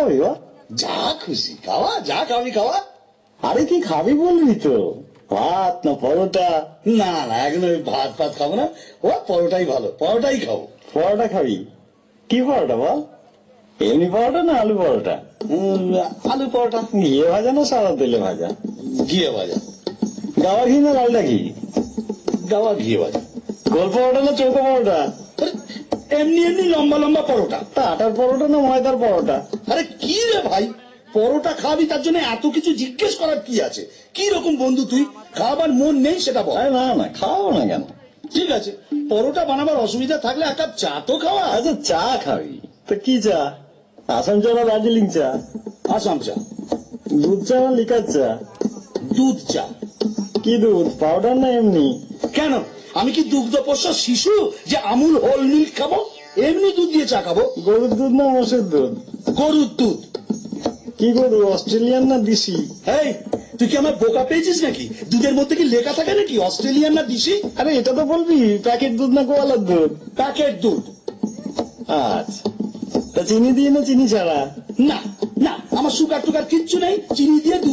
খাবি বা? যা খুশি খাওয়া, যা খাবি খাওয়া। আরে কি খাবি বলবি তো? ভাত না পরোটা? না না, এখন ওই ভাত ফাত খাবো না, ও পরোটাই ভালো, পরোটাই খাবো। পরোটা খাবি? কি পরোটা বল? এমনি পরোটা না আলু পরোটা? আলু পরোটা। ঘিয়ে ভাজা না সাদা তেলে ভাজা? ঘিয়ে ভাজা। গাওয়া ঘি না লালটা ঘি? গাওয়া ঘিয়ে ভাজা। গোল পরোটা না চৌকো পরোটা? আরে, এমনি এমনি লম্বা লম্বা পরোটা। তা আটার পরোটা না ময়দার পরোটা? আরে কি রে ভাই, পরোটা খাবি তার জন্য এত কিছু জিজ্ঞেস করার কি আছে? কি রকম বন্ধু তুই? খাবার মন নেই সেটা বল। আরে না না, খাওয়াবো না কেন? ঠিক আছে, পরোটা বানাবার অসুবিধা থাকলে এক কাপ চা তো খাওয়া। আচ্ছা চা খাবি তো কি চা? আসাম চা না দার্জিলিং চা? আসাম চা। দুধ চা না লিকার চা? দুধ চা। কি দুধ, পাউডার না এমনি? কেন, আমি কি দুগ্ধপোষ্য শিশু যে আমুল হোল মিল্ক খাবো? এমনি দুধ দিয়ে চা খাবো। গরুর দুধ না মোষের দুধ? গরুর দুধ। কি গরু, অস্ট্রেলিয়ান না দেশি? এই, তুই কি আমার বোকা পেয়েছিস নাকি? দুধের মধ্যে কি লেখা থাকে নাকি অস্ট্রেলিয়ান না দেশি? আরে এটা তো বলবি প্যাকেট দুধ না গোয়ালার দুধ? প্যাকেট দুধ। আচ্ছা, তা চিনি দিয়ে না চিনি ছাড়া? না না, আমার সুগার টুগার কিচ্ছু নেই, চিনি দিয়ে দুধ